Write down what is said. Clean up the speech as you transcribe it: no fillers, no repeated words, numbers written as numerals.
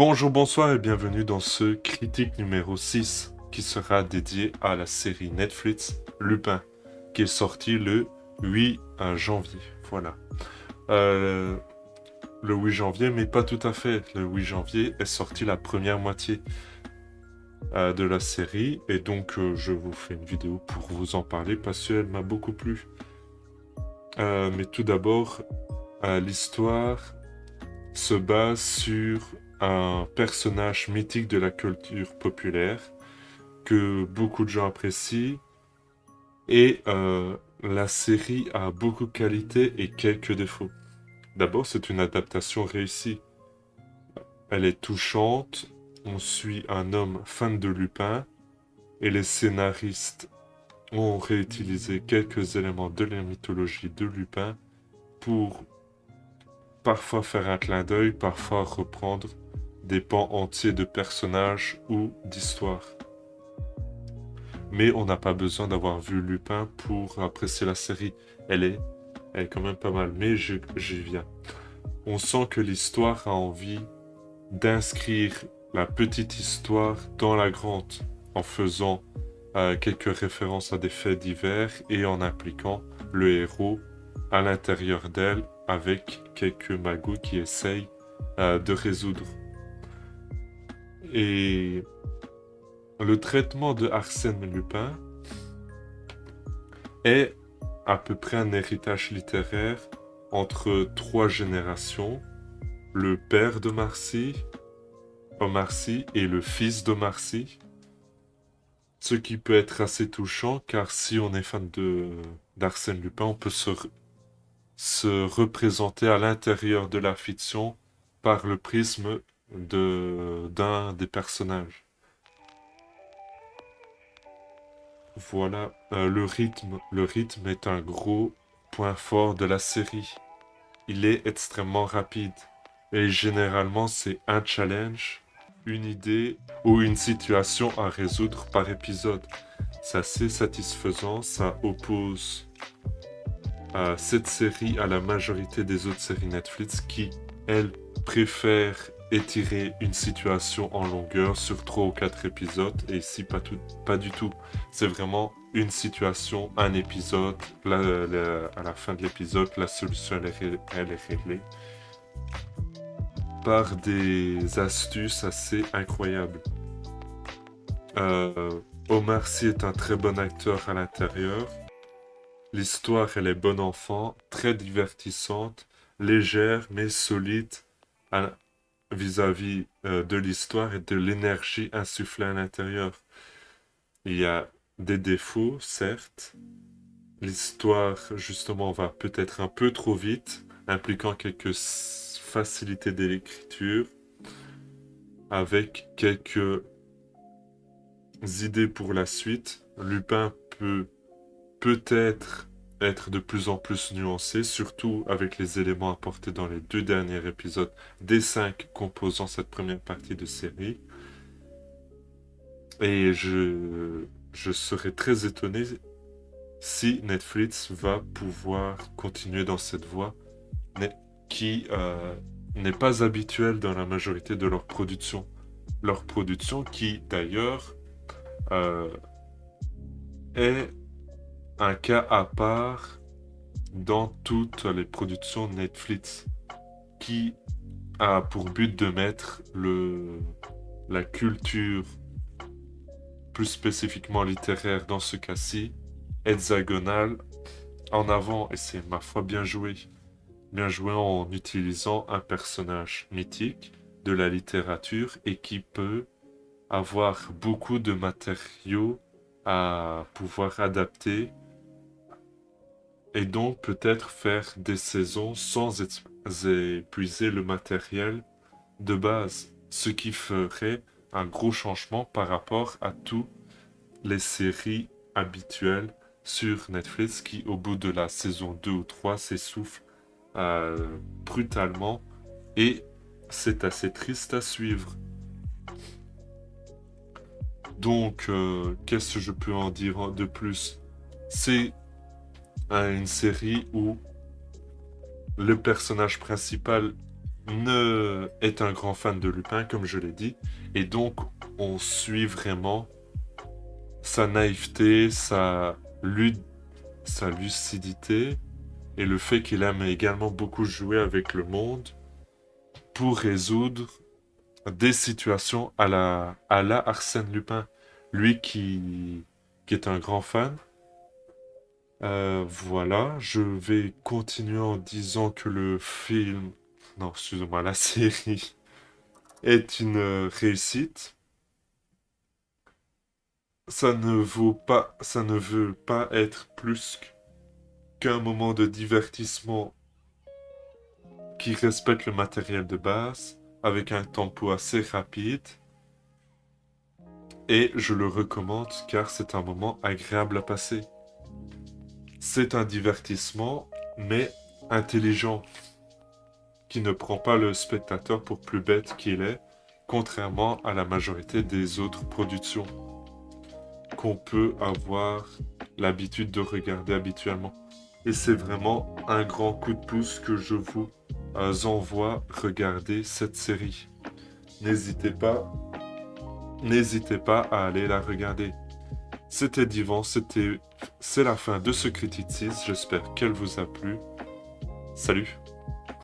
Bonjour, bonsoir et bienvenue dans ce critique numéro 6 qui sera dédié à la série Netflix Lupin qui est sortie le 8 janvier. Voilà. Euh, le 8 janvier, mais pas tout à fait. Le 8 janvier est sortie la première moitié de la série et donc je vous fais une vidéo pour vous en parler parce qu'elle m'a beaucoup plu. Mais tout d'abord, l'histoire se base sur un personnage mythique de la culture populaire que beaucoup de gens apprécient et la série a beaucoup de qualités et quelques défauts. D'abord, c'est une adaptation réussie. Elle est touchante, on suit un homme fan de Lupin et les scénaristes ont réutilisé quelques éléments de la mythologie de Lupin pour parfois faire un clin d'œil, parfois reprendre des pans entiers de personnages ou d'histoires. Mais on n'a pas besoin d'avoir vu Lupin pour apprécier la série. Elle est quand même pas mal, mais j'y viens. On sent que l'histoire a envie d'inscrire la petite histoire dans la grande, en faisant quelques références à des faits divers et en impliquant le héros à l'intérieur d'elle avec quelques magouilles qui essayent de résoudre. Et le traitement de Arsène Lupin est à peu près un héritage littéraire entre trois générations, le père de Marcy, Omar Sy, et le fils d'Omar Sy, ce qui peut être assez touchant car si on est fan d'Arsène Lupin, on peut se représenter à l'intérieur de la fiction par le prisme d'un des personnages. Voilà, le rythme est un gros point fort de la série. Il est extrêmement rapide et généralement c'est un challenge, une idée ou une situation à résoudre par épisode. C'est assez satisfaisant, ça oppose cette série à la majorité des autres séries Netflix qui, elles, préfèrent étirer une situation en longueur sur 3 ou 4 épisodes, et ici pas du tout. C'est vraiment une situation, un épisode, à la fin de l'épisode, la solution elle est réglée par des astuces assez incroyables. Omar Sy est un très bon acteur à l'intérieur. L'histoire, elle est bon enfant, très divertissante, légère mais solide à- vis-à-vis de l'histoire et de l'énergie insufflée à l'intérieur. Il y a des défauts, certes. L'histoire, justement, va peut-être un peu trop vite, impliquant quelques facilités de l'écriture, avec quelques idées pour la suite. Lupin peut peut-être être de plus en plus nuancé, surtout avec les éléments apportés dans les 2 derniers épisodes des 5 composant cette première partie de série. Et je serais très étonné si Netflix va pouvoir continuer dans cette voie qui n'est pas habituelle dans la majorité de leurs productions. Leur production qui, d'ailleurs, euh, est un cas à part dans toutes les productions Netflix, qui a pour but de mettre la culture, plus spécifiquement littéraire dans ce cas-ci, hexagonale, en avant. Et c'est, ma foi, bien joué. Bien joué en utilisant un personnage mythique de la littérature et qui peut avoir beaucoup de matériaux à pouvoir adapter et donc peut-être faire des saisons sans épuiser le matériel de base, ce qui ferait un gros changement par rapport à toutes les séries habituelles sur Netflix qui, au bout de la saison 2 ou 3, s'essoufflent brutalement et c'est assez triste à suivre. Donc, qu'est-ce que je peux en dire de plus? C'est une série où le personnage principal est un grand fan de Lupin, comme je l'ai dit, et donc on suit vraiment sa naïveté, sa lucidité, et le fait qu'il aime également beaucoup jouer avec le monde pour résoudre des situations à la Arsène Lupin. Lui qui est un grand fan. Voilà, je vais continuer en disant que le film, non, excusez-moi, la série est une réussite. Ça ne veut pas être plus qu'un moment de divertissement qui respecte le matériel de base, avec un tempo assez rapide. Et je le recommande car c'est un moment agréable à passer. C'est un divertissement, mais intelligent, qui ne prend pas le spectateur pour plus bête qu'il est, contrairement à la majorité des autres productions qu'on peut avoir l'habitude de regarder habituellement. Et c'est vraiment un grand coup de pouce que je vous envoie regarder cette série. N'hésitez pas, n'hésitez pas à aller la regarder. C'était Divan, c'est la fin de ce Criticisme. J'espère qu'elle vous a plu. Salut!